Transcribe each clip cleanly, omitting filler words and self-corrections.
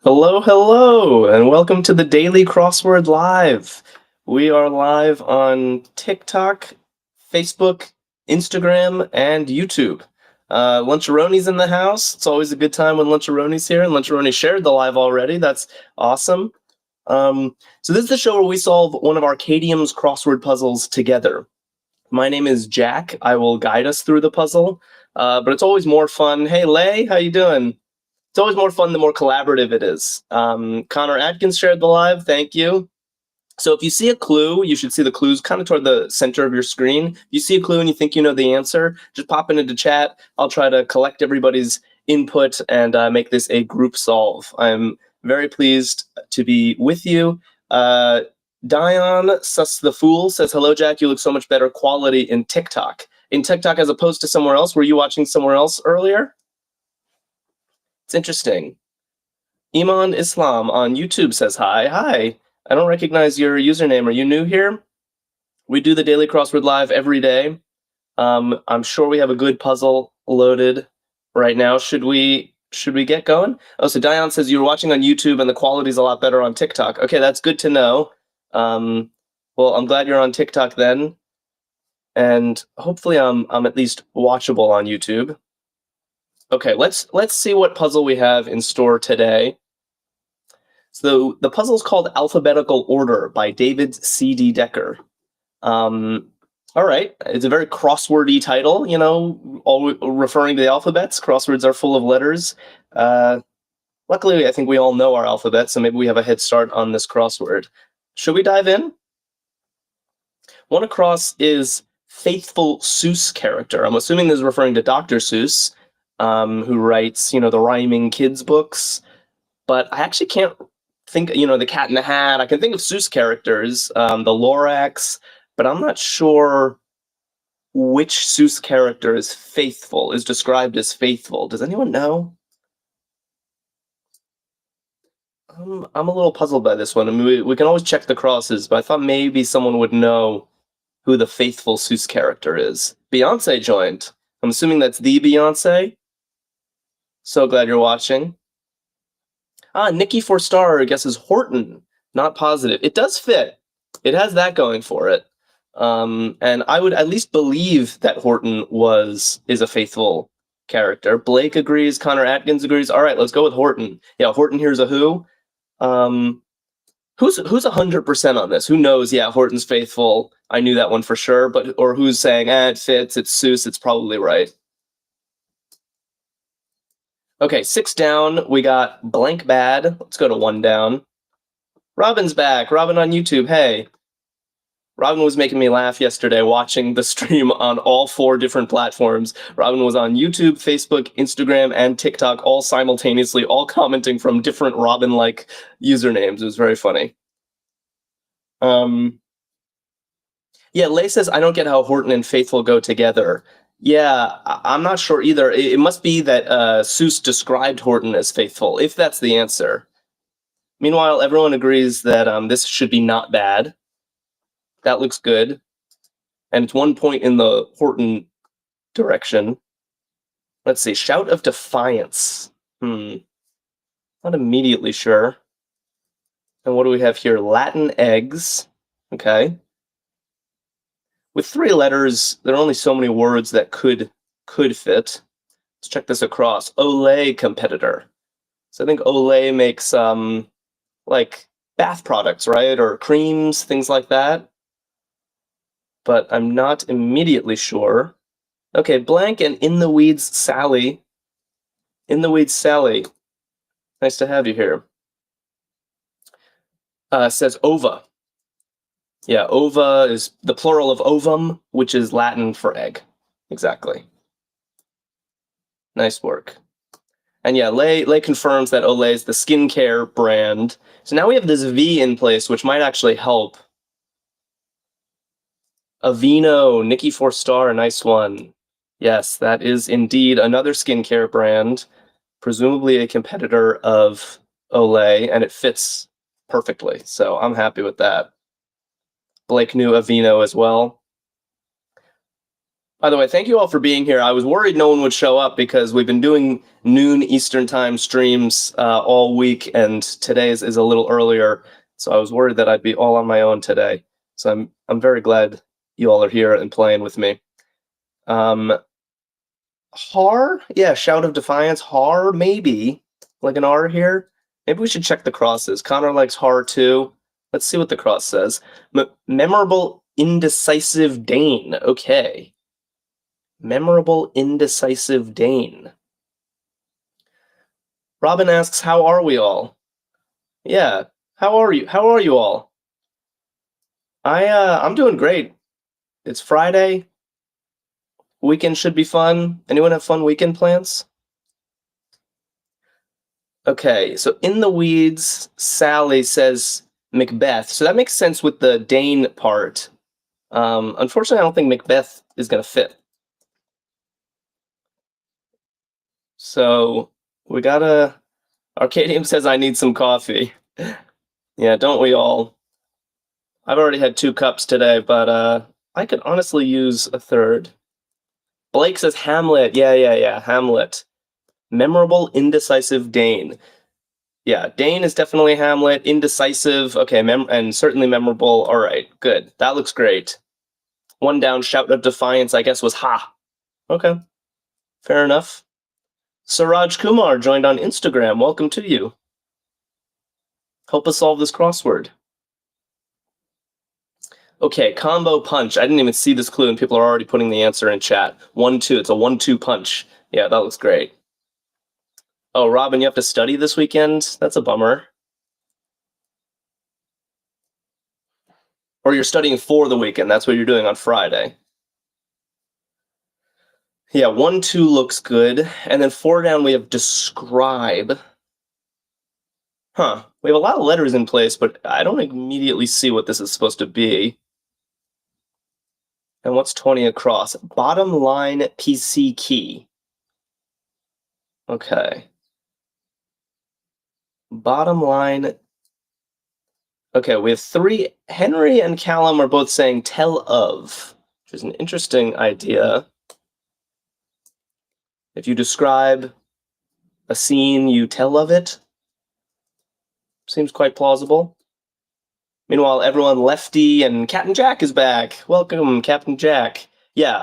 Hello, hello, and welcome to the Daily Crossword Live. We are live on TikTok, Facebook, Instagram, and YouTube. Luncharoni's in the house. It's always a good time when Luncharoni's here, and Luncharoni shared the live already. That's awesome. So this is the show where we solve one of Arkadium's crossword puzzles together. My name is Jack. I will guide us through the puzzle, but it's always more fun. Hey, Lay, how you doing? It's always more fun the more collaborative it is. Connor Atkins shared the live. Thank you. So if you see a clue, you should see the clues kind of toward the center of your screen. If you see a clue and you think you know the answer, just pop it into chat. I'll try to collect everybody's input and make this a group solve. I'm very pleased to be with you. Dion Sus the Fool says, hello, Jack. You look so much better quality in TikTok. In TikTok as opposed to somewhere else. Were you watching somewhere else earlier? It's interesting. Iman Islam on YouTube says hi. Hi. I don't recognize your username. Are you new here? We do the Daily Crossword Live every day. I'm sure we have a good puzzle loaded right now. Should we get going? Oh, so Dion says you were watching on YouTube and the quality's a lot better on TikTok. Okay, that's good to know. Well, I'm glad you're on TikTok then. And hopefully I'm at least watchable on YouTube. Okay, let's see what puzzle we have in store today. So the puzzle is called Alphabetical Order by David C.D. Decker. All right, it's a very crosswordy title, you know, all referring to the alphabets. Crosswords are full of letters. Luckily, I think we all know our alphabet, so maybe we have a head start on this crossword. Should we dive in? One across is Faithful Seuss character. I'm assuming this is referring to Dr. Seuss, who writes, the rhyming kids books. But I actually can't think, the Cat in the Hat. I can think of Seuss characters, the Lorax, but I'm not sure which Seuss character is described as faithful. Does anyone know? I'm a little puzzled by this one. I mean, we can always check the crosses, but I thought maybe someone would know who the faithful Seuss character is. Beyonce joined. I'm assuming that's the Beyonce. So glad you're watching. Nikki Four-Star guesses Horton. Not positive. It does fit. It has that going for it. And I would at least believe that Horton is a faithful character. Blake agrees. Connor Atkins agrees. All right, let's go with Horton. Yeah, Horton here's a who. Who's 100% on this? Who knows? Yeah, Horton's faithful. I knew that one for sure. Or who's saying, it fits. It's Seuss. It's probably right. Okay, 6 down. We got blank bad. Let's go to 1 down. Robin's back. Robin on YouTube. Hey. Robin was making me laugh yesterday watching the stream on all 4 different platforms. Robin was on YouTube, Facebook, Instagram, and TikTok all simultaneously, all commenting from different Robin-like usernames. It was very funny. Yeah, Lay says, I don't get how Horton and Faithful go together. Yeah, I'm not sure either. It must be that Seuss described Horton as faithful, if that's the answer. Meanwhile, everyone agrees that this should be not bad. That looks good. And it's 1 point in the Horton direction. Let's see, Shout of Defiance. Not immediately sure. And what do we have here? Latin eggs. Okay. With 3 letters, there are only so many words that could fit. Let's check this across. Olay competitor. So I think Olay makes like bath products, right? Or creams, things like that. But I'm not immediately sure. Okay, blank and In the Weeds Sally. In the Weeds Sally. Nice to have you here. Says ova. Yeah, ova is the plural of ovum, which is Latin for egg. Exactly. Nice work. And yeah, Lay confirms that Olay is the skincare brand. So now we have this V in place, which might actually help. Aveeno, Nikki Four-Star, nice one. Yes, that is indeed another skincare brand, presumably a competitor of Olay, and it fits perfectly. So I'm happy with that. Blake knew Aveeno as well. By the way, thank you all for being here. I was worried no one would show up because we've been doing noon Eastern time streams all week, and today's is a little earlier, so I was worried that I'd be all on my own today. So I'm very glad you all are here and playing with me. Har? Yeah, Shout of Defiance. Har, maybe. Like an R here? Maybe we should check the crosses. Connor likes Har too. Let's see what the cross says. Memorable Indecisive Dane. Okay. Memorable Indecisive Dane. Robin asks, how are we all? Yeah, how are you? How are you all? I'm doing great. It's Friday. Weekend should be fun. Anyone have fun weekend plans? Okay, so in the weeds, Sally says Macbeth. So that makes sense with the Dane part. Unfortunately, I don't think Macbeth is going to fit. So we gotta. Arkadium says I need some coffee. Yeah, don't we all? I've already had 2 cups today, but I could honestly use a third. Blake says Hamlet. Yeah, Hamlet. Memorable indecisive Dane. Yeah, Dane is definitely Hamlet. Indecisive, okay, and certainly memorable. All right, good. That looks great. One down, Shout of Defiance, I guess, was Ha. Okay, fair enough. Suraj Kumar joined on Instagram. Welcome to you. Help us solve this crossword. Okay, combo punch. I didn't even see this clue, and people are already putting the answer in chat. 1-2. It's a 1-2 punch. Yeah, that looks great. Oh, Robin, you have to study this weekend? That's a bummer. Or you're studying for the weekend. That's what you're doing on Friday. Yeah, 1-2 looks good. And then 4 down, we have describe. Huh. We have a lot of letters in place, but I don't immediately see what this is supposed to be. And what's 20 across? Bottom line PC key. Okay. Bottom line. Okay, we have 3. Henry and Callum are both saying tell of, which is an interesting idea. If you describe a scene, you tell of it. Seems quite plausible. Meanwhile, everyone, Lefty and Captain Jack is back. Welcome, Captain Jack. Yeah,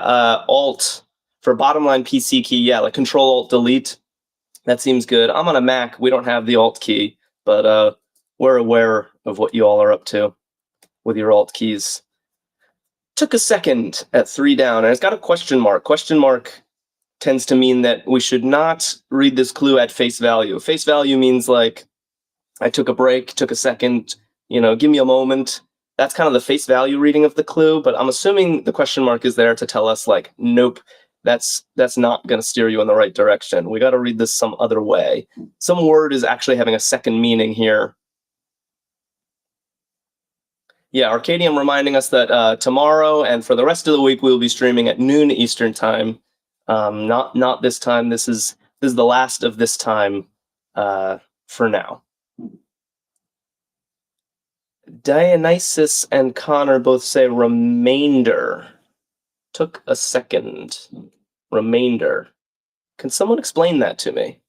Alt for bottom line PC key. Yeah, like Control Alt Delete. That seems good. I'm on a Mac. We don't have the Alt key, but we're aware of what you all are up to with your Alt keys. Took a second at 3 down, and it's got a question mark. Question mark tends to mean that we should not read this clue at face value. Face value means like, I took a break, took a second, give me a moment. That's kind of the face value reading of the clue, but I'm assuming the question mark is there to tell us, like, nope, that's not going to steer you in the right direction. We got to read this some other way. Some word is actually having a second meaning here. Yeah, Arkadium reminding us that tomorrow and for the rest of the week, we'll be streaming at noon Eastern time. Not this time. This is the last of this time for now. Dionysus and Connor both say remainder. Took a second. Remainder. Can someone explain that to me?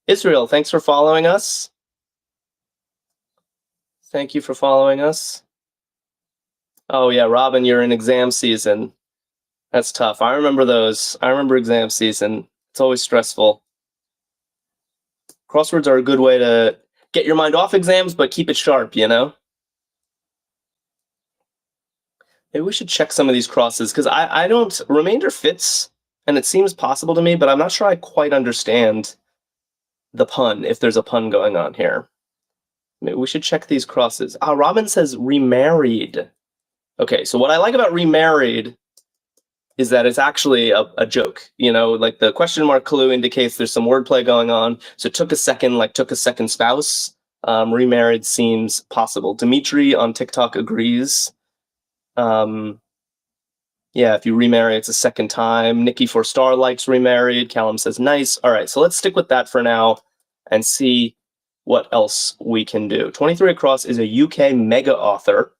Israel, thanks for following us. Thank you for following us. Oh yeah, Robin, you're in exam season. That's tough. I remember those. I remember exam season. It's always stressful. Crosswords are a good way to get your mind off exams, but keep it sharp, Maybe we should check some of these crosses, because I don't... Remainder fits, and it seems possible to me, but I'm not sure I quite understand the pun, if there's a pun going on here. Maybe we should check these crosses. Robin says remarried. Okay, so what I like about remarried is that it's actually a joke. Like the question mark clue indicates there's some wordplay going on. So took a second, like took a second spouse. Remarried seems possible. Dimitri on TikTok agrees. Yeah, if you remarry, it's a second time. Nikki for Star likes remarried. Callum says nice. All right, so let's stick with that for now and see what else we can do. 23 Across is a UK mega author.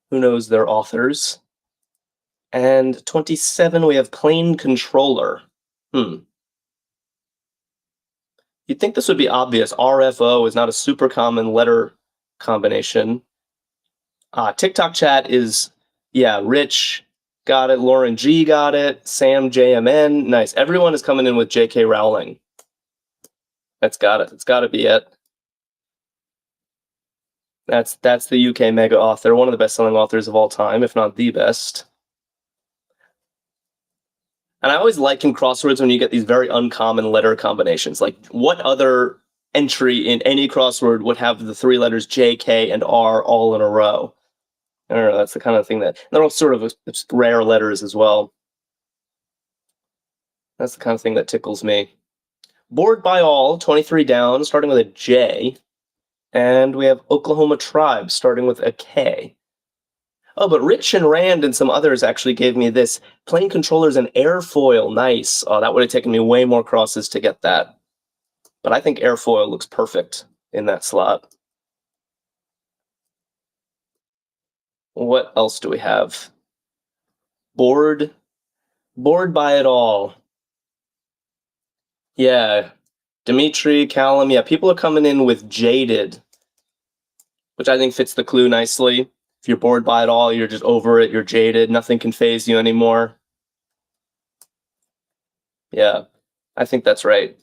Who knows their authors? And 27, we have plane controller. You'd think this would be obvious. RFO is not a super common letter combination. TikTok chat is, yeah, Rich got it. Lauren G got it. Sam JMN. Nice. Everyone is coming in with J.K. Rowling. That's got it. It's got to be it. That's the UK mega author, one of the best-selling authors of all time, if not the best. And I always like in crosswords when you get these very uncommon letter combinations. Like, what other entry in any crossword would have the three letters J, K, and R all in a row? I don't know. That's the kind of thing that they're all sort of rare letters as well. That's the kind of thing that tickles me. Bored by all, 23 down, starting with a J. And we have Oklahoma Tribe, starting with a K. Oh, but Rich and Rand and some others actually gave me this. Plane controllers and airfoil. Nice. Oh, that would have taken me way more crosses to get that. But I think airfoil looks perfect in that slot. What else do we have? Bored by it all. Yeah. Dimitri, Callum. Yeah, people are coming in with jaded, which I think fits the clue nicely. If you're bored by it all, you're just over it, you're jaded, nothing can faze you anymore. Yeah, I think that's right.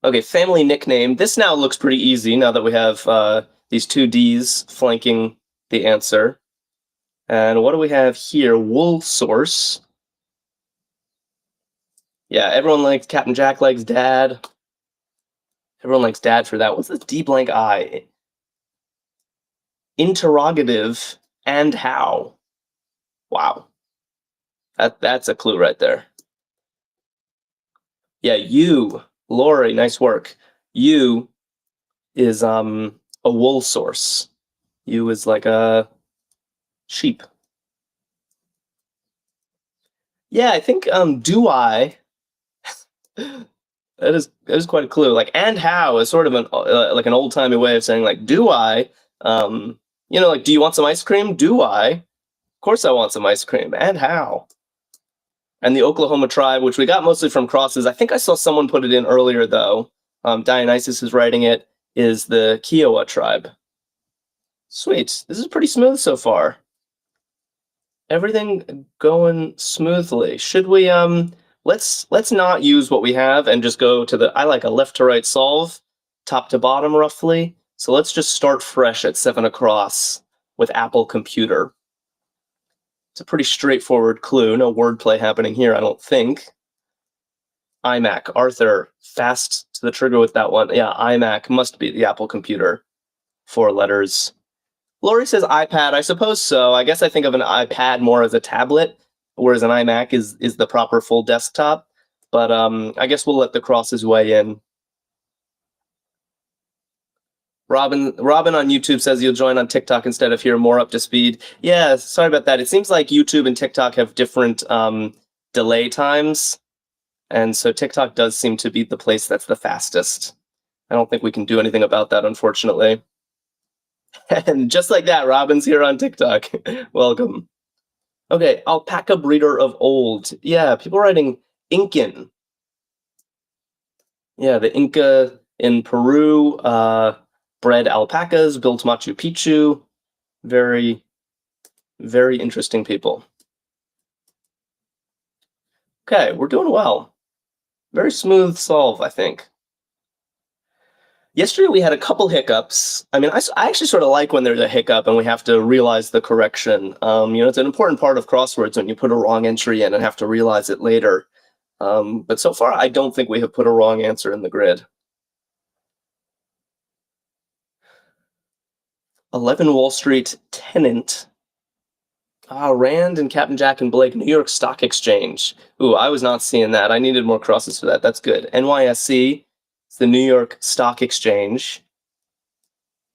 Okay, family nickname. This now looks pretty easy now that we have these two D's flanking the answer. And what do we have here? Wool source. Yeah, everyone likes Captain Jack likes dad. Everyone likes dad for that. What's this D blank I? Interrogative and how. Wow. That's a clue right there. Yeah, you, Lori, nice work. You is a wool source. You is like a sheep. Yeah, I think do I that is quite a clue. Like and how is sort of an like an old timey way of saying like do I like do you want some ice cream? Do I? Of course I want some ice cream. And how? And the Oklahoma Tribe, which we got mostly from crosses. I think I saw someone put it in earlier though. Dionysus is writing it. Is the Kiowa tribe. Sweet. This is pretty smooth so far. Everything going smoothly. Should we let's not use what we have and just go to I like a left to right solve, top to bottom roughly. So let's just start fresh at 7 across with Apple Computer. It's a pretty straightforward clue. No wordplay happening here, I don't think. iMac. Arthur, fast to the trigger with that one. Yeah, iMac must be the Apple Computer. 4 letters. Lori says iPad. I suppose so. I guess I think of an iPad more as a tablet, whereas an iMac is the proper full desktop. But I guess we'll let the crosses weigh in. Robin on YouTube says you'll join on TikTok instead of here, more up to speed. Yeah, sorry about that. It seems like YouTube and TikTok have different delay times. And so TikTok does seem to be the place that's the fastest. I don't think we can do anything about that, unfortunately. And just like that, Robin's here on TikTok. Welcome. Okay, alpaca breeder of old. Yeah, people writing Incan. Yeah, the Inca in Peru bred alpacas, built Machu Picchu. Very, very interesting people. Okay, we're doing well. Very smooth solve, I think. Yesterday we had a couple hiccups. I mean, I actually sort of like when there's a hiccup and we have to realize the correction. It's an important part of crosswords when you put a wrong entry in and have to realize it later. But so far, I don't think we have put a wrong answer in the grid. 11 Wall Street tenant. Rand and Captain Jack and Blake, New York Stock Exchange. Ooh, I was not seeing that. I needed more crosses for that. That's good. NYSE, it's the New York Stock Exchange.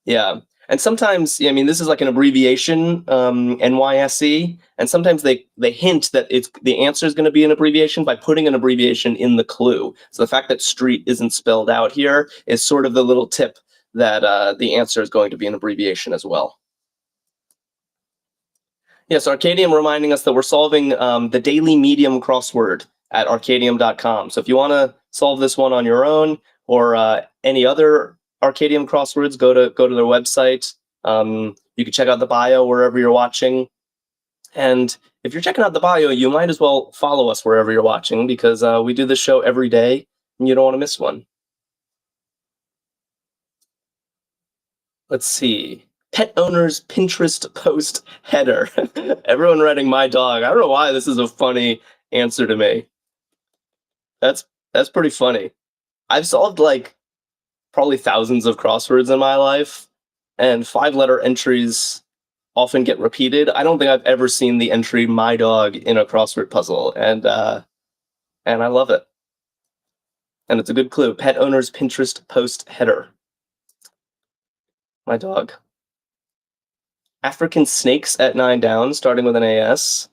Yeah. And sometimes, this is like an abbreviation, NYSE, and sometimes they hint that the answer is going to be an abbreviation by putting an abbreviation in the clue. So the fact that street isn't spelled out here is sort of the little tip that the answer is going to be an abbreviation as well. Yes, Arkadium reminding us that we're solving the daily medium crossword at Arkadium.com. So if you want to solve this one on your own or any other Arkadium crosswords, go to their website. You can check out the bio wherever you're watching. And if you're checking out the bio, you might as well follow us wherever you're watching, because we do this show every day and you don't want to miss one. Let's see. Pet owner's Pinterest post header. Everyone writing my dog. I don't know why this is a funny answer to me. That's pretty funny. I've solved like probably thousands of crosswords in my life, and 5-letter entries often get repeated. I don't think I've ever seen the entry "my dog" in a crossword puzzle, and I love it. And it's a good clue. Pet owner's Pinterest post header. My dog. African snakes at 9 down, starting with an AS.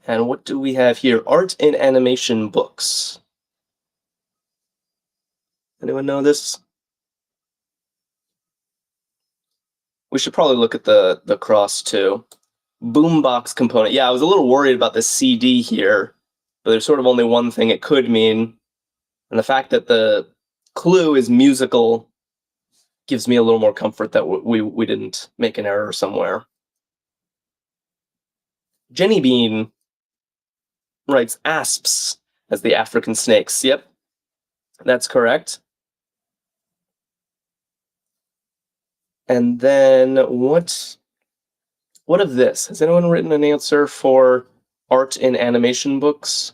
And what do we have here? Art and animation books. Anyone know this? We should probably look at the cross too. Boombox component. Yeah, I was a little worried about the CD here, but there's sort of only one thing it could mean. And the fact that the clue is musical gives me a little more comfort that we didn't make an error somewhere. Jenny Bean writes asps as the African snakes. Yep, that's correct. And then what of this? Has anyone written an answer for art and animation books?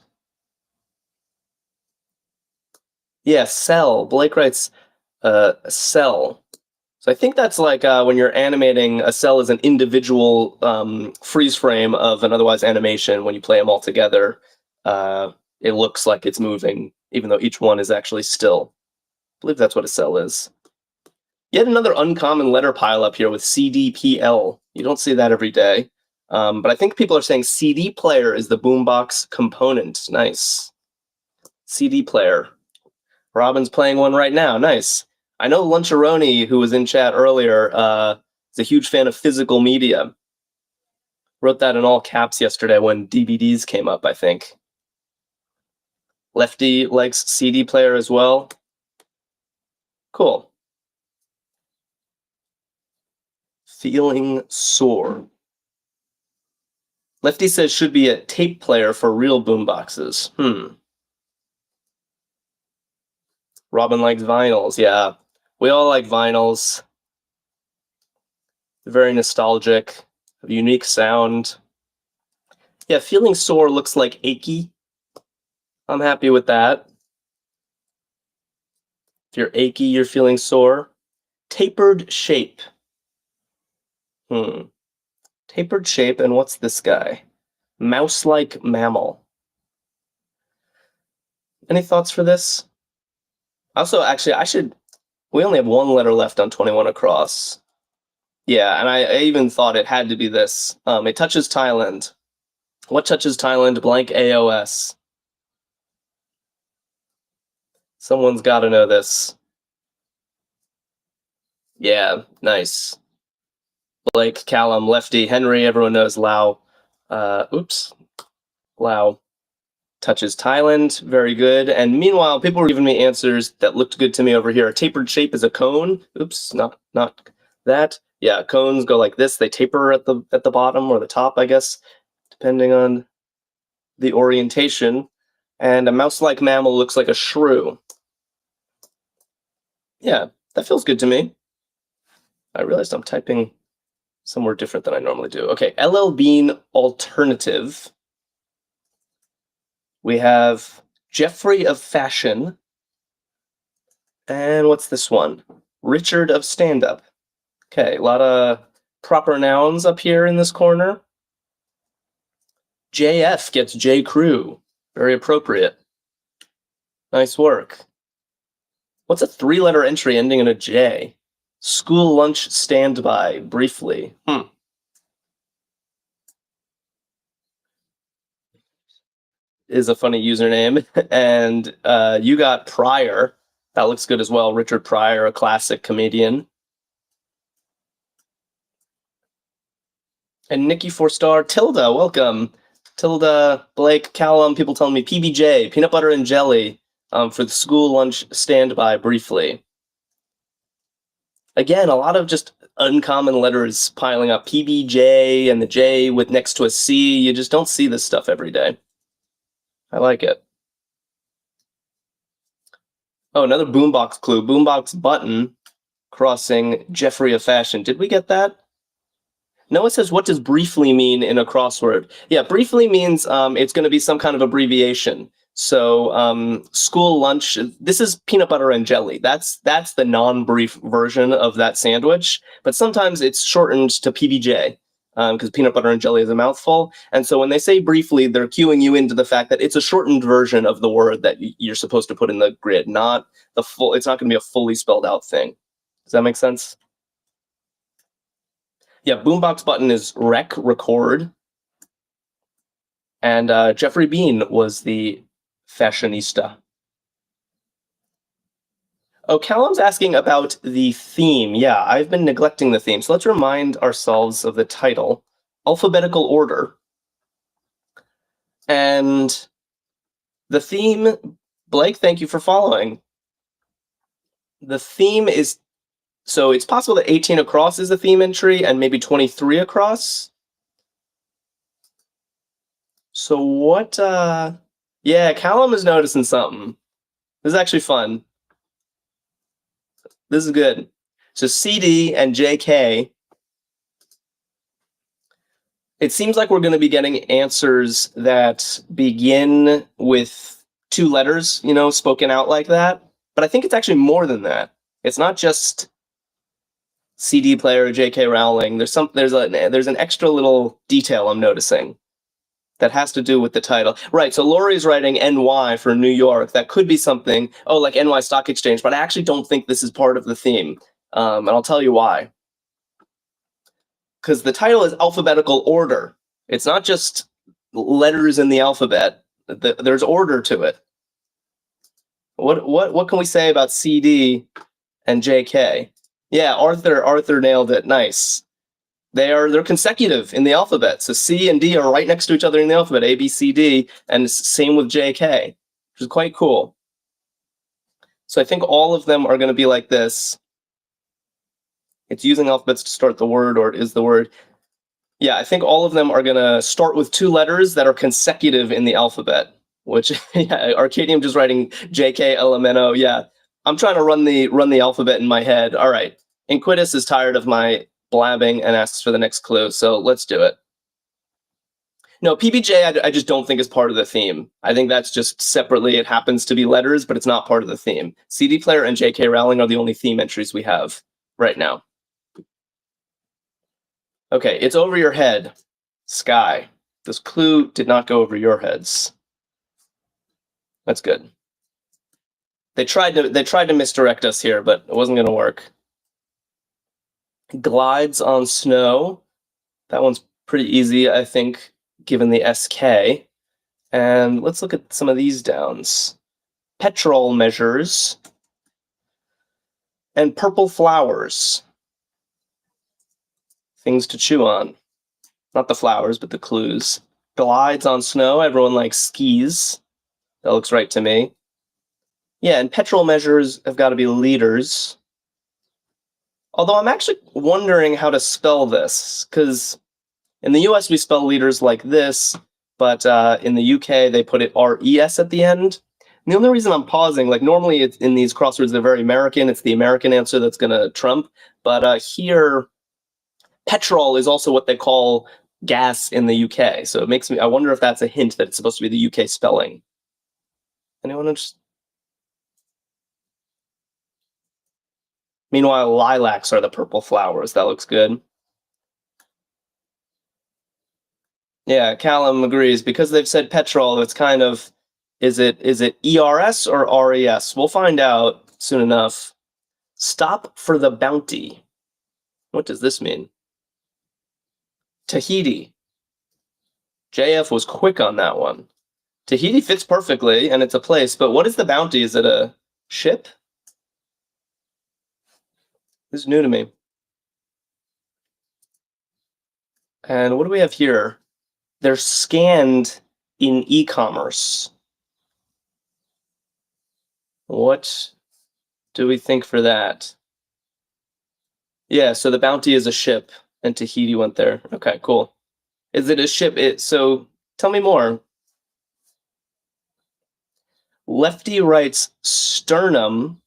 Yeah, cell. Blake writes cell. So I think that's like when you're animating, a cell is an individual freeze frame of an otherwise animation. When you play them all together, it looks like it's moving, even though each one is actually still. I believe that's what a cell is. Yet another uncommon letter pile up here with CDPL. You don't see that every day. But I think people are saying CD player is the boombox component. Nice. CD player. Robin's playing one right now. Nice. I know Luncharoni, who was in chat earlier, is a huge fan of physical media. Wrote that in all caps yesterday when DVDs came up, I think. Lefty likes CD player as well. Cool. Feeling sore. Lefty says should be a tape player for real boomboxes. Robin likes vinyls. Yeah, we all like vinyls. Very nostalgic, unique sound. Yeah, feeling sore looks like achy. I'm happy with that. If you're achy, you're feeling sore. Tapered shape. Tapered shape, and what's this guy? Mouse-like mammal. Any thoughts for this? Also, actually, we only have one letter left on 21 across. Yeah, and I even thought it had to be this. It touches Thailand. What touches Thailand? Blank AOS. Someone's got to know this. Yeah, nice. Blake, Callum, Lefty, Henry, everyone knows Lau. Lau touches Thailand. Very good. And meanwhile, people were giving me answers that looked good to me over here. A tapered shape is a cone. Oops, not that. Yeah, cones go like this. They taper at the bottom or the top, I guess, depending on the orientation. And a mouse-like mammal looks like a shrew. Yeah, that feels good to me. I realized I'm typing somewhere different than I normally do. Okay, LL Bean alternative. We have Jeffrey of fashion. And what's this one? Richard of stand-up. Okay, a lot of proper nouns up here in this corner. JF gets J. Crew. Very appropriate. Nice work. What's a 3-letter entry ending in a J? School lunch standby, briefly. Is a funny username. And you got Pryor. That looks good as well. Richard Pryor, a classic comedian. And Nikki 4-star, Tilda, welcome. Tilda, Blake, Callum, people telling me PBJ, peanut butter and jelly, for the school lunch standby briefly. Again, a lot of just uncommon letters piling up. PBJ and the J with next to a C. You just don't see this stuff every day. I like it. Oh, another boombox clue. Boombox button crossing Jeffrey of Fashion. Did we get that? Noah says, what does briefly mean in a crossword? Yeah, briefly means it's going to be some kind of abbreviation. So school lunch, this is peanut butter and jelly. That's the non-brief version of that sandwich. But sometimes it's shortened to PBJ because peanut butter and jelly is a mouthful. And so when they say briefly, they're cueing you into the fact that it's a shortened version of the word that you're supposed to put in the grid, not the full. It's not going to be a fully spelled out thing. Does that make sense? Yeah, boombox button is record. And Jeffrey Bean was the fashionista. Oh, Callum's asking about the theme. Yeah, I've been neglecting the theme. So let's remind ourselves of the title. Alphabetical order. And the theme, Blake, thank you for following. The theme is, so it's possible that 18 across is a theme entry and maybe 23 across. So what, yeah, Callum is noticing something. This is actually fun. This is good. So CD and JK, it seems like we're going to be getting answers that begin with two letters, spoken out like that. But I think it's actually more than that. It's not just CD player, JK Rowling. There's an extra little detail I'm noticing that has to do with the title. Right, so Lori's writing NY for New York. That could be something, like NY Stock Exchange, but I actually don't think this is part of the theme. And I'll tell you why. Because the title is alphabetical order. It's not just letters in the alphabet. There's order to it. What can we say about CD and JK? Yeah, Arthur nailed it. Nice. They're consecutive in the alphabet. So C and D are right next to each other in the alphabet, A, B, C, D, and same with JK, which is quite cool. So I think all of them are going to be like this. It's using alphabets to start the word, or it is the word. Yeah, I think all of them are going to start with two letters that are consecutive in the alphabet, which, yeah, Arkadium just writing JK LMNO. Yeah, I'm trying to run the alphabet in my head. All right, Inquitus is tired of my blabbing and asks for the next clue, so let's do it. No, PBJ I just don't think is part of the theme. I think that's just separately. It happens to be letters, but it's not part of the theme. CD player and JK Rowling are the only theme entries we have right now. Okay, it's over your head. Sky. This clue did not go over your heads. That's good. They tried to misdirect us here, but it wasn't going to work. Glides on snow. That one's pretty easy, I think, given the SK. And let's look at some of these downs. Petrol measures. And purple flowers. Things to chew on. Not the flowers, but the clues. Glides on snow. Everyone likes skis. That looks right to me. Yeah, and petrol measures have got to be liters. Although I'm actually wondering how to spell this, because in the US we spell liters like this, but in the UK they put it RES at the end. And the only reason I'm pausing, like normally it's in these crosswords they're very American, it's the American answer that's going to trump, but here petrol is also what they call gas in the UK, so it makes me, I wonder if that's a hint that it's supposed to be the UK spelling. Anyone just... Meanwhile, lilacs are the purple flowers. That looks good. Yeah, Callum agrees. Because they've said petrol, it's kind of, is it ERS or RES? We'll find out soon enough. Stop for the bounty. What does this mean? Tahiti. JF was quick on that one. Tahiti fits perfectly, and it's a place, but what is the bounty? Is it a ship? This is new to me. And what do we have here? They're scanned in e-commerce. What do we think for that? Yeah, so the Bounty is a ship, and Tahiti went there. Okay, cool. Is it a ship? So tell me more. Lefty writes sternum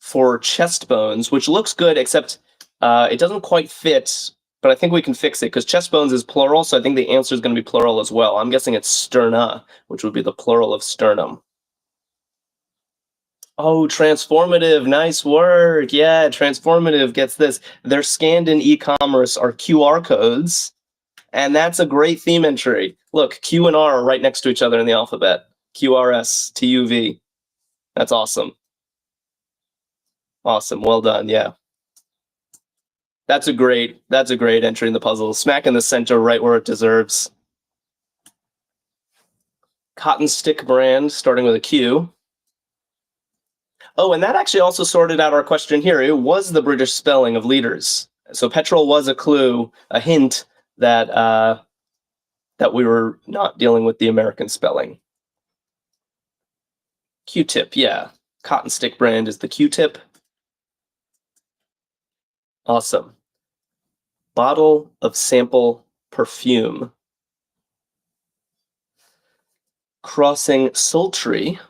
for chest bones, which looks good, except it doesn't quite fit, but I think we can fix it, because chest bones is plural, so I think the answer is going to be plural as well. I'm guessing it's sterna, which would be the plural of sternum. Oh, transformative. Nice work. Yeah, transformative gets this. They're scanned in e-commerce are QR codes, and that's a great theme entry. Look, Q and R are right next to each other in the alphabet. QRS, TUV. That's awesome. Awesome. Well done. Yeah. That's a great entry in the puzzle. Smack in the center, right where it deserves. Cotton Stick brand, starting with a Q. Oh, and that actually also sorted out our question here. It was the British spelling of leaders. So petrol was a clue, a hint that that we were not dealing with the American spelling. Q-tip, yeah. Cotton Stick brand is the Q-tip. Awesome. Bottle of sample perfume. Crossing sultry.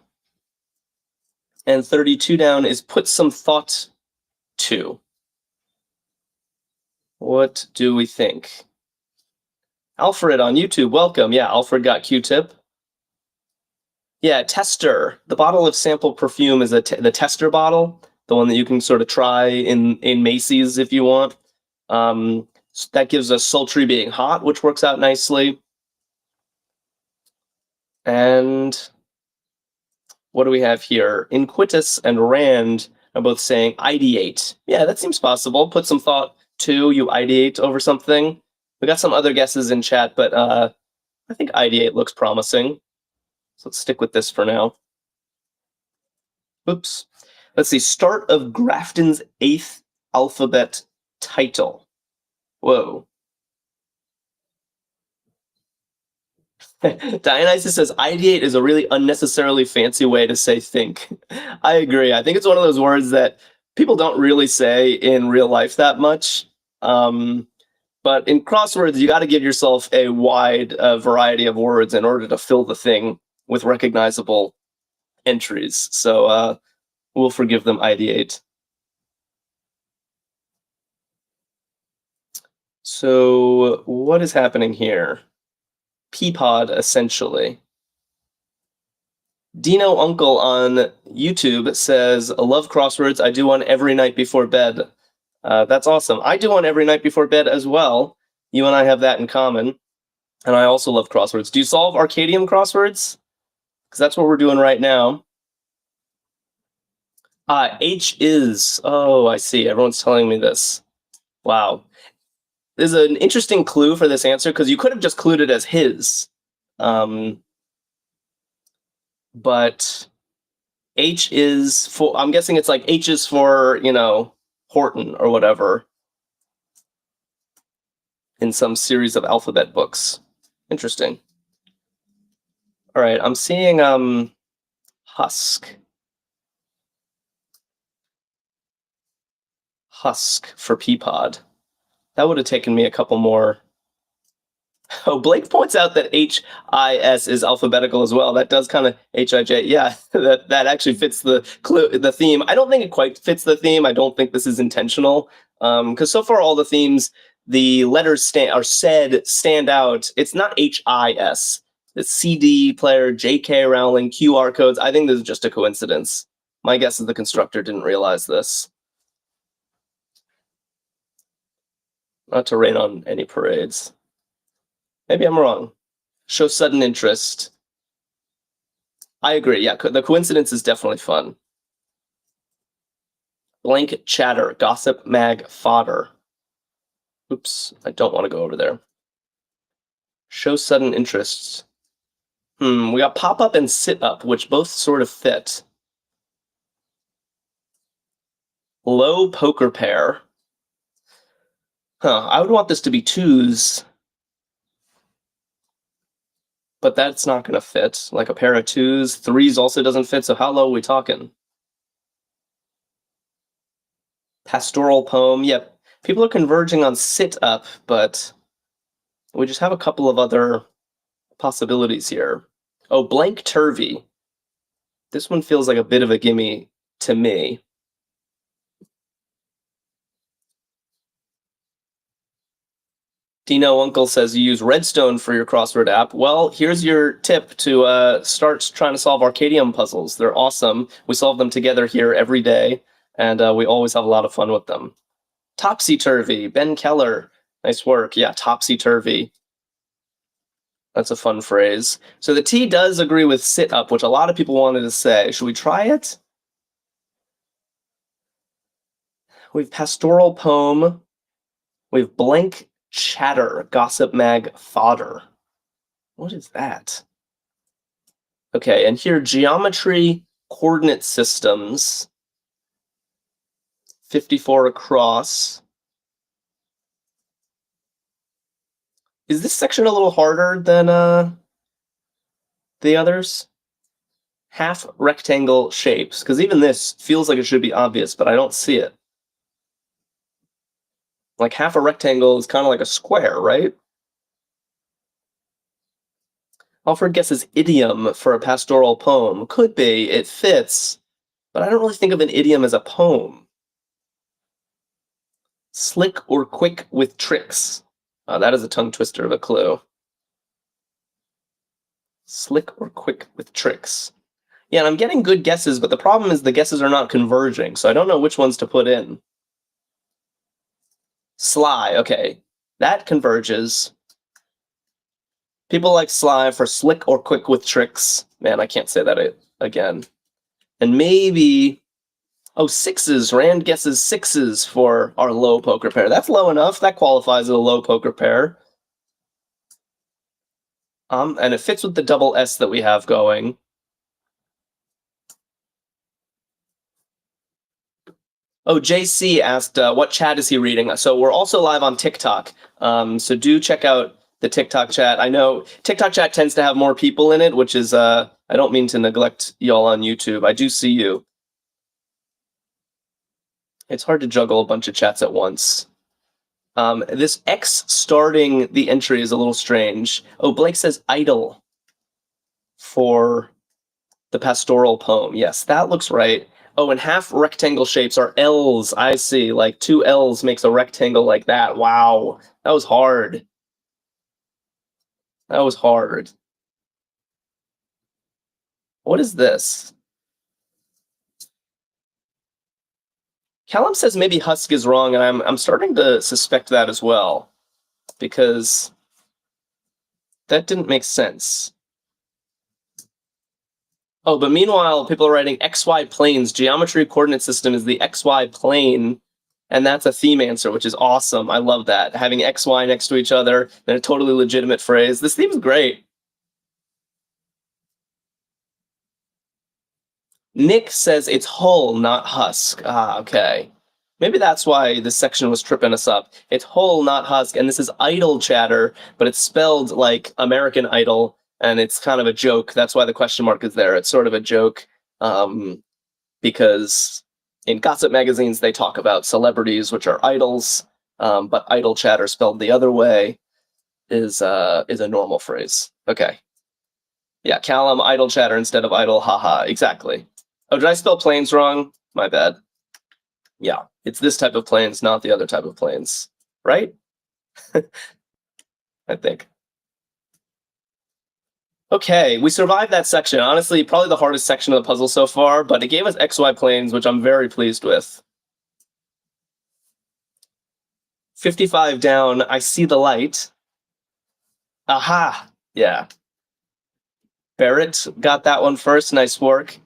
And 32 down is put some thought to. What do we think? Alfred on YouTube, welcome. Yeah, Alfred got Q-tip. Yeah, tester. The bottle of sample perfume is the tester bottle, the one that you can sort of try in Macy's if you want. So that gives us sultry being hot, which works out nicely. And what do we have here? Inquitus and Rand are both saying ideate. Yeah, that seems possible. Put some thought to, you ideate over something. We got some other guesses in chat, but I think ideate looks promising. So let's stick with this for now. Oops. Let's see. Start of Grafton's 8th alphabet title. Whoa. Dionysus says ideate is a really unnecessarily fancy way to say think. I agree. I think it's one of those words that people don't really say in real life that much. But in crosswords, you got to give yourself a wide variety of words in order to fill the thing with recognizable entries. So we'll forgive them ideate. So what is happening here? Peapod, essentially. Dino Uncle on YouTube says, I love crosswords. I do one every night before bed. That's awesome. I do one every night before bed as well. You and I have that in common. And I also love crosswords. Do you solve Arkadium crosswords? Because that's what we're doing right now. H is. Oh, I see. Everyone's telling me this. Wow. There's an interesting clue for this answer, because you could have just clued it as his. But H is for, I'm guessing it's like H is for, Horton or whatever in some series of alphabet books. Interesting. All right, I'm seeing husk. Husk for Peapod. That would have taken me a couple more. Oh, Blake points out that HIS is alphabetical as well. That does kind of HIJ. Yeah, that actually fits the theme. I don't think it quite fits the theme. I don't think this is intentional. Because so far all the themes, the letters stand out. It's not HIS. It's CD player, JK Rowling, QR codes. I think this is just a coincidence. My guess is the constructor didn't realize this. Not to rain on any parades. Maybe I'm wrong. Show sudden interest. I agree. Yeah, the coincidence is definitely fun. Blank chatter. Gossip mag fodder. Oops, I don't want to go over there. Show sudden interest. We got pop up and sit up, which both sort of fit. Low poker pair. I would want this to be twos. but that's not going to fit. Like a pair of 2s. 3s also doesn't fit, so how low are we talking? Pastoral poem. Yep. People are converging on sit up, but we just have a couple of other possibilities here. Oh, blank turvy. This one feels like a bit of a gimme to me. Dino Uncle says you use Redstone for your crossword app. Well, here's your tip to start trying to solve Arkadium puzzles. They're awesome. We solve them together here every day, and we always have a lot of fun with them. Topsy-turvy, Ben Keller. Nice work. Yeah, topsy-turvy. That's a fun phrase. So the T does agree with sit up, which a lot of people wanted to say. Should we try it? We have pastoral poem. We have blank chatter, gossip mag fodder. What is that? Okay, and here geometry coordinate systems. 54 across. Is this section a little harder than the others? Half rectangle shapes, because even this feels like it should be obvious, but I don't see it. Like half a rectangle is kind of like a square, right? Alfred guesses idiom for a pastoral poem. Could be, it fits, but I don't really think of an idiom as a poem. Slick or quick with tricks. That is a tongue twister of a clue. Slick or quick with tricks. Yeah, and I'm getting good guesses, but the problem is the guesses are not converging, so I don't know which ones to put in. Sly, okay. That converges. People like Sly for slick or quick with tricks. Man, I can't say that again. And maybe... Oh, 6s. Rand guesses 6s for our low poker pair. That's low enough. That qualifies as a low poker pair. And it fits with the double S that we have going. Oh, JC asked, what chat is he reading? So we're also live on TikTok. So do check out the TikTok chat. I know TikTok chat tends to have more people in it, which is, I don't mean to neglect y'all on YouTube. I do see you. It's hard to juggle a bunch of chats at once. This X starting the entry is a little strange. Oh, Blake says idle for the pastoral poem. Yes, that looks right. Oh, and half rectangle shapes are L's. I see. Like 2 L's makes a rectangle like that. Wow. That was hard. That was hard. What is this? Callum says maybe Husk is wrong, and I'm starting to suspect that as well, because that didn't make sense. Oh, but meanwhile, people are writing XY planes. Geometry coordinate system is the XY plane, and that's a theme answer, which is awesome. I love that. Having XY next to each other, and a totally legitimate phrase. This theme is great. Nick says it's Hull, not Husk. Ah, okay. Maybe that's why this section was tripping us up. It's Hull, not Husk, and this is idle chatter, but it's spelled like American Idol, and it's kind of a joke. That's why the question mark is there. It's sort of a joke, because in gossip magazines they talk about celebrities, which are idols, but idle chatter spelled the other way is a normal phrase. Okay. Yeah, Callum, idle chatter instead of idle, haha, exactly. Oh, did I spell planes wrong? My bad. Yeah, it's this type of planes, not the other type of planes, right? I think. Okay, we survived that section. Honestly, probably the hardest section of the puzzle so far, but it gave us XY planes, which I'm very pleased with. 55 down, I see the light. Aha! Yeah. Barrett got that one first, nice work.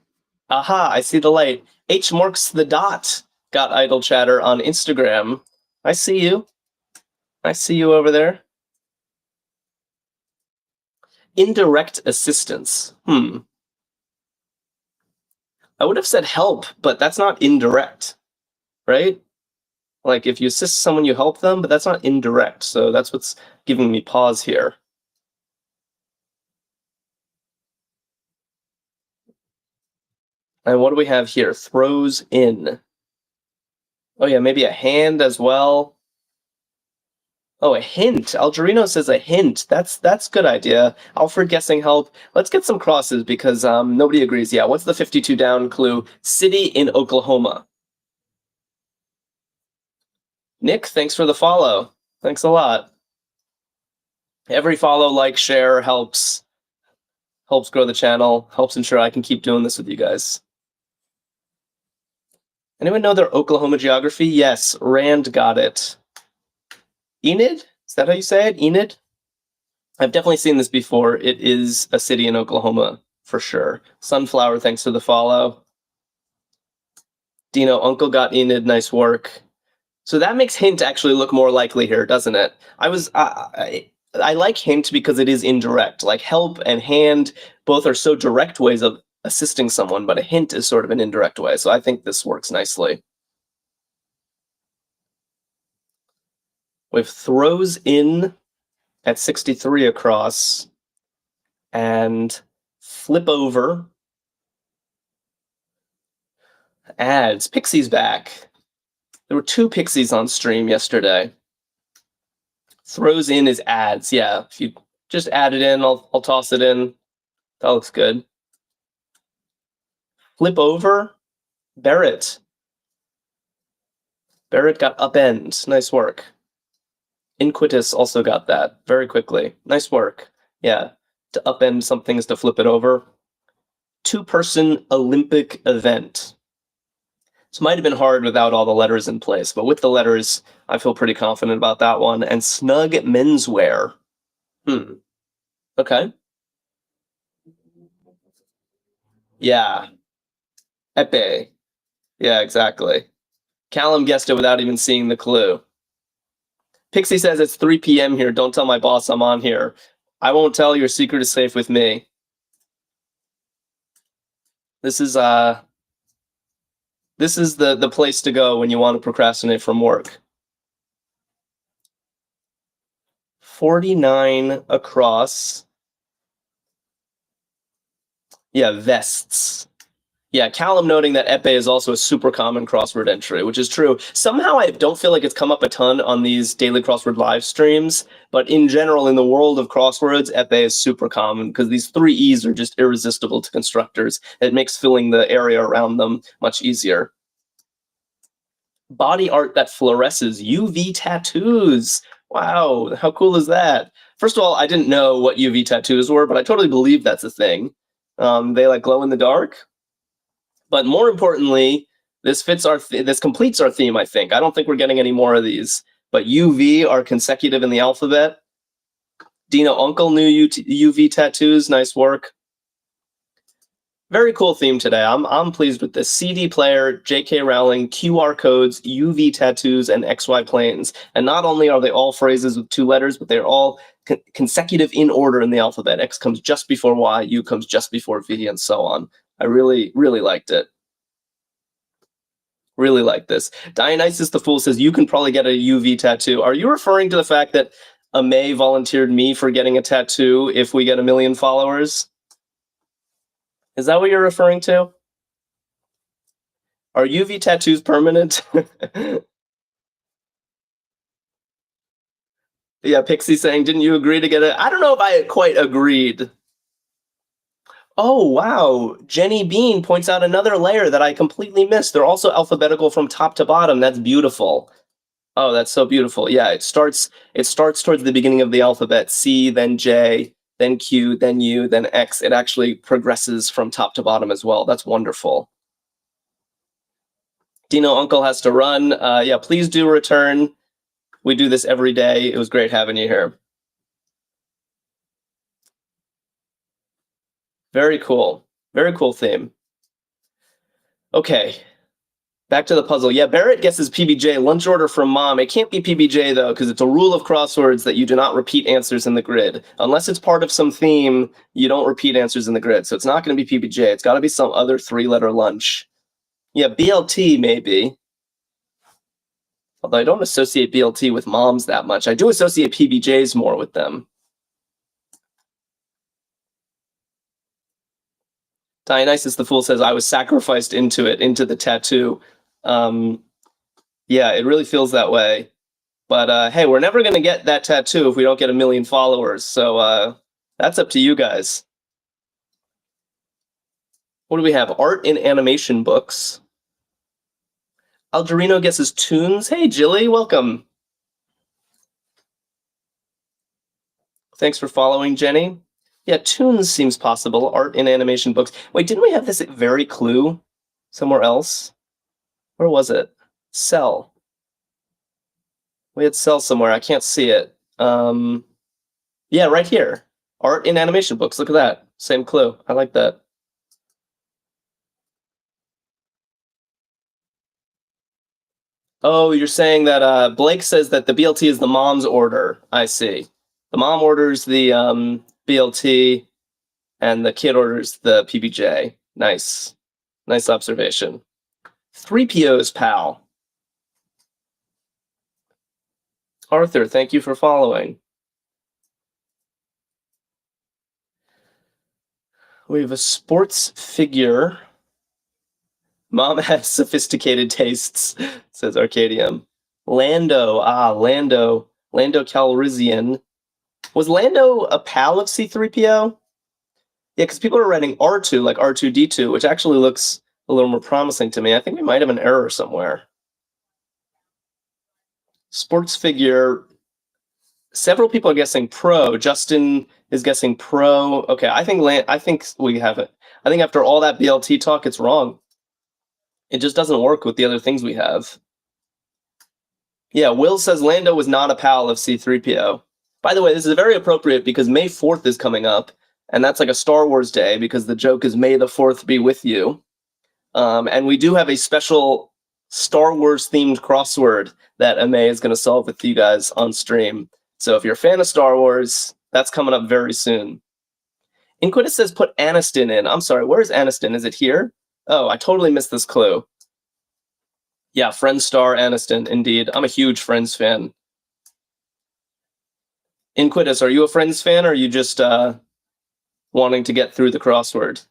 Aha, I see the light. H marks the dot. Got idle chatter on Instagram. I see you. I see you over there. Indirect assistance. I would have said help, but that's not indirect, right? Like if you assist someone, you help them, but that's not indirect. So that's what's giving me pause here. And what do we have here? Throws in. Oh yeah, maybe a hand as well. Oh, a hint. Algerino says a hint. That's good idea. Alfred guessing help. Let's get some crosses because nobody agrees. Yeah, what's the 52 down clue? City in Oklahoma. Nick, thanks for the follow. Thanks a lot. Every follow, like, share helps grow the channel, helps ensure I can keep doing this with you guys. Anyone know their Oklahoma geography? Yes, Rand got it. Enid? Is that how you say it? Enid? I've definitely seen this before. It is a city in Oklahoma, for sure. Sunflower, thanks for the follow. Dino, Uncle got Enid, nice work. So that makes hint actually look more likely here, doesn't it? I like hint because it is indirect. Like help and hand both are so direct ways of assisting someone, but a hint is sort of an indirect way. So I think this works nicely. With throws in at 63 across and flip over. Ads. Pixie's back. There were 2 Pixies on stream yesterday. Throws in is ads. Yeah, if you just add it in, I'll toss it in. That looks good. Flip over. Barrett. Barrett got upend. Nice work. Inquitus also got that very quickly. Nice work. Yeah, to upend something is to flip it over. 2-person Olympic event. This might have been hard without all the letters in place, but with the letters, I feel pretty confident about that one. And snug menswear. Okay. Yeah. Epee. Yeah, exactly. Callum guessed it without even seeing the clue. Pixie says it's 3 p.m. here. Don't tell my boss I'm on here. I won't tell. Your secret is safe with me. This is the place to go when you want to procrastinate from work. 49 across. Yeah, vests. Yeah, Callum noting that epee is also a super common crossword entry, which is true. Somehow I don't feel like it's come up a ton on these Daily Crossword live streams, but in general, in the world of crosswords, epee is super common because these 3 E's are just irresistible to constructors. It makes filling the area around them much easier. Body art that fluoresces, UV tattoos. Wow, how cool is that? First of all, I didn't know what UV tattoos were, but I totally believe that's a thing. They like glow in the dark. But more importantly, this completes our theme, I think. I don't think we're getting any more of these. But UV are consecutive in the alphabet. Dino Uncle knew UV tattoos. Nice work. Very cool theme today. I'm pleased with this. CD player, J.K. Rowling, QR codes, UV tattoos, and XY planes. And not only are they all phrases with 2 letters, but they're all consecutive in order in the alphabet. X comes just before Y, U comes just before V, and so on. I really, really liked it. Really like this. Dionysus the Fool says, you can probably get a UV tattoo. Are you referring to the fact that May volunteered me for getting a tattoo if we get 1 million followers? Is that what you're referring to? Are UV tattoos permanent? Yeah, Pixie saying, didn't you agree to get it? I don't know if I quite agreed. Oh, wow. Jenny Bean points out another layer that I completely missed. They're also alphabetical from top to bottom. That's beautiful. Oh, that's so beautiful. Yeah, it starts towards the beginning of the alphabet. C, then J, then Q, then U, then X. It actually progresses from top to bottom as well. That's wonderful. Dino Uncle has to run. Yeah, please do return. We do this every day. It was great having you here. Very cool. Very cool theme. Okay. Back to the puzzle. Yeah, Barrett guesses PBJ, lunch order from mom. It can't be PBJ, though, because it's a rule of crosswords that you do not repeat answers in the grid. Unless it's part of some theme, you don't repeat answers in the grid. So it's not going to be PBJ. It's got to be some other 3-letter lunch. Yeah, BLT, maybe. Although I don't associate BLT with moms that much. I do associate PBJs more with them. Dionysus the Fool says, I was sacrificed into the tattoo. Yeah, it really feels that way. But hey, we're never going to get that tattoo if we don't get 1 million followers. So that's up to you guys. What do we have? Art and animation books. Algerino guesses tunes. Hey, Jilly, welcome. Thanks for following, Jenny. Yeah, tunes seems possible. Art and animation books. Wait, didn't we have this very clue somewhere else? Where was it? Cell. We had cell somewhere. I can't see it. Yeah, right here. Art and animation books. Look at that. Same clue. I like that. Oh, you're saying that Blake says that the BLT is the mom's order. I see. The mom orders the BLT and the kid orders the PBJ. Nice. Nice observation. 3PO's pal. Arthur, thank you for following. We have a sports figure. Mom has sophisticated tastes, says Arkadium. Lando, Lando Calrissian. Was Lando a pal of C-3PO? Yeah, because people are writing R2 like R2-D2, which actually looks a little more promising to me. I think we might have an error somewhere. Sports figure. Several people are guessing pro. Justin is guessing pro. Okay, I think we have it. I think after all that BLT talk, it's wrong. It just doesn't work with the other things we have. Yeah, Will says Lando was not a pal of C-3PO. By the way, this is very appropriate because May 4th is coming up, and that's like a Star Wars day because the joke is May the 4th be with you. And we do have a special Star Wars themed crossword that Ame is going to solve with you guys on stream. So if you're a fan of Star Wars, that's coming up very soon. Inquitus says put Aniston in. I'm sorry, where's Aniston? Is it here? Oh, I totally missed this clue. Yeah, Friends star Aniston, indeed. I'm a huge Friends fan. Inquitus, are you a Friends fan or are you just wanting to get through the crossword?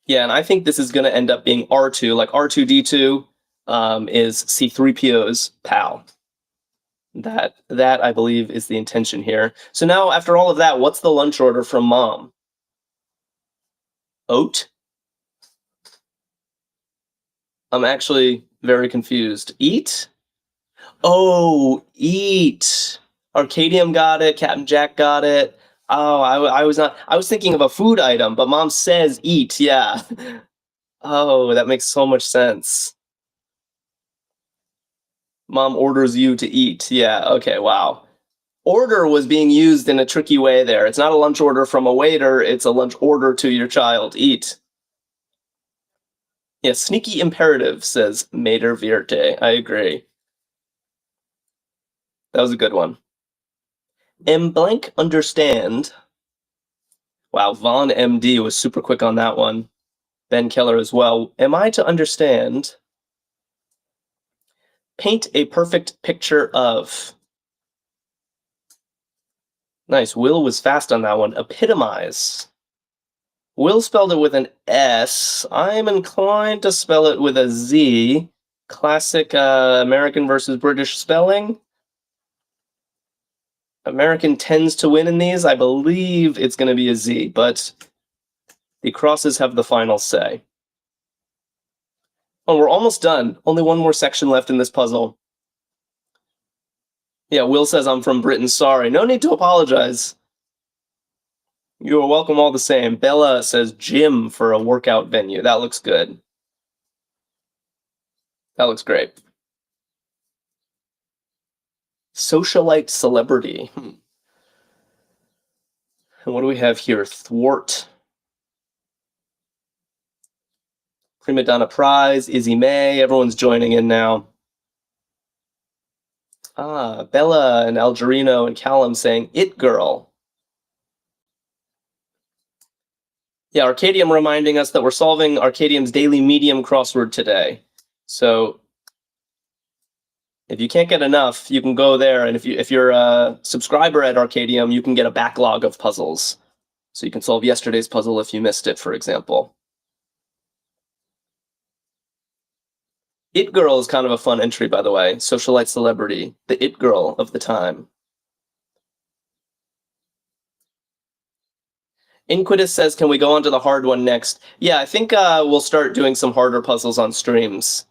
Yeah, and I think this is going to end up being R2, like R2-D2 is C-3PO's pal. That I believe is the intention here. So now, after all of that, what's the lunch order from Mom? Oat? I'm actually very confused. Eat? Oh, eat. Arkadium got it. Captain Jack got it. Oh, I was not. I was thinking of a food item, but Mom says eat. Yeah. Oh, that makes so much sense. Mom orders you to eat. Yeah. Okay. Wow. Order was being used in a tricky way there. It's not a lunch order from a waiter. It's a lunch order to your child. Eat. Yeah, sneaky imperative, says Mater Vierte. I agree. That was a good one. M blank understand. Wow, Vaughn MD was super quick on that one. Ben Keller as well. Am I to understand? Paint a perfect picture of. Nice. Will was fast on that one. Epitomize. Will spelled it with an S. I'm inclined to spell it with a Z. Classic American versus British spelling. American tends to win in these. I believe it's going to be a Z, but the crosses have the final say. Oh, we're almost done. Only one more section left in this puzzle. Yeah, Will says I'm from Britain. Sorry. No need to apologize. You are welcome all the same. Bella says gym for a workout venue. That looks good. That looks great. Socialite celebrity. And what do we have here? Thwart. Prima Donna Prize, Izzy May. Everyone's joining in now. Bella and Algerino and Callum saying It Girl. Yeah, Arkadium reminding us that we're solving Arkadium's daily medium crossword today. So if you can't get enough, you can go there, and if you're a subscriber at Arkadium, you can get a backlog of puzzles. So you can solve yesterday's puzzle if you missed it, for example. It Girl is kind of a fun entry, by the way. Socialite celebrity, the It Girl of the time. Inquitus says, can we go on to the hard one next? Yeah, I think we'll start doing some harder puzzles on streams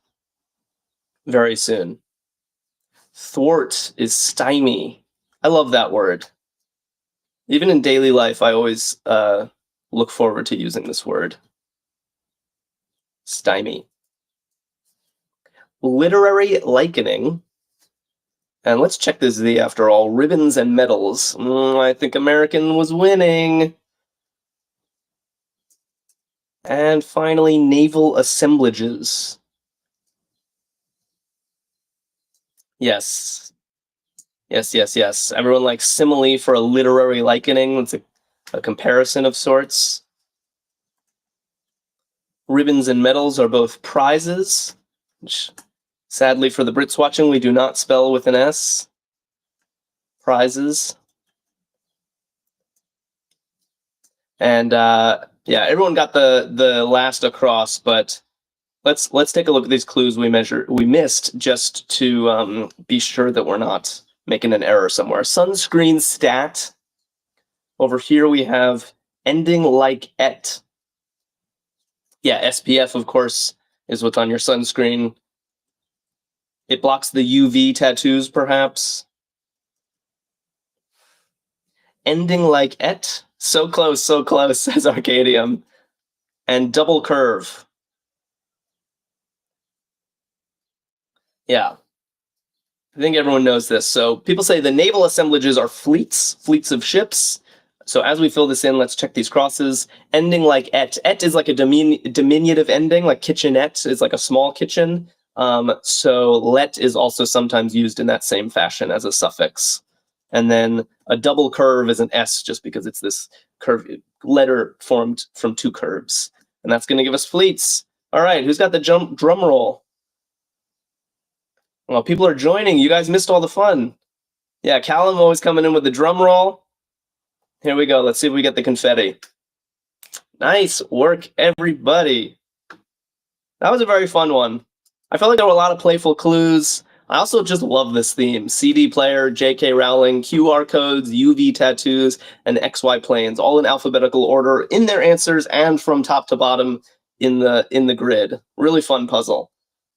very soon. Thwart is stymie. I love that word. Even in daily life, I always look forward to using this word. Stymie. Literary likening. And let's check this Z after all. Ribbons and medals. I think American was winning. And finally, naval assemblages. Yes. Yes. Everyone likes simile for a literary likening. It's a comparison of sorts. Ribbons and medals are both prizes, which, sadly for the Brits watching, we do not spell with an S. Prizes. And yeah, everyone got the last across, but let's take a look at these clues we missed, just to be sure that we're not making an error somewhere. Sunscreen stat. Over here we have ending like et. Yeah, SPF, of course, is what's on your sunscreen. It blocks the UV tattoos, perhaps. Ending like et. So close, says Arkadium. And double curve. Yeah. I think everyone knows this. So people say the naval assemblages are fleets of ships. So as we fill this in, let's check these crosses. Ending like et. Et is like a diminutive ending, like kitchenette is like a small kitchen. So let is also sometimes used in that same fashion as a suffix. And then a double curve is an S, just because it's this curve letter formed from two curves. And that's going to give us fleets. All right, who's got the drum roll? Well, people are joining. You guys missed all the fun. Yeah, Callum always coming in with the drum roll. Here we go. Let's see if we get the confetti. Nice work, everybody. That was a very fun one. I felt like there were a lot of playful clues. I also just love this theme. CD player, J.K. Rowling, QR codes, UV tattoos, and XY planes, all in alphabetical order in their answers and from top to bottom in the grid. Really fun puzzle.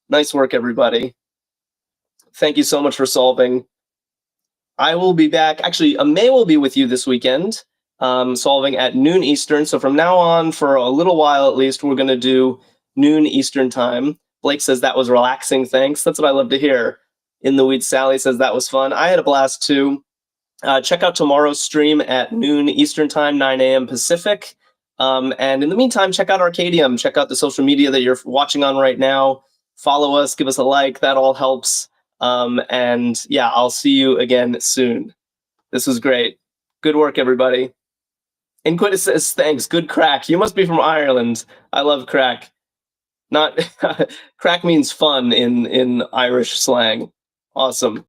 Nice work, everybody. Thank you so much for solving. I will be back. Actually, May will be with you this weekend, solving at noon Eastern. So from now on, for a little while at least, we're going to do noon Eastern time. Blake says that was relaxing. Thanks. That's what I love to hear. In the Weeds, Sally says that was fun. I had a blast too. Check out tomorrow's stream at noon Eastern time, 9 a.m. Pacific. And in the meantime, check out Arkadium. Check out the social media that you're watching on right now. Follow us. Give us a like. That all helps. And yeah, I'll see you again soon. This was great. Good work, everybody. Inquitus says, thanks. Good crack. You must be from Ireland. I love crack. Not crack means fun in Irish slang. Awesome.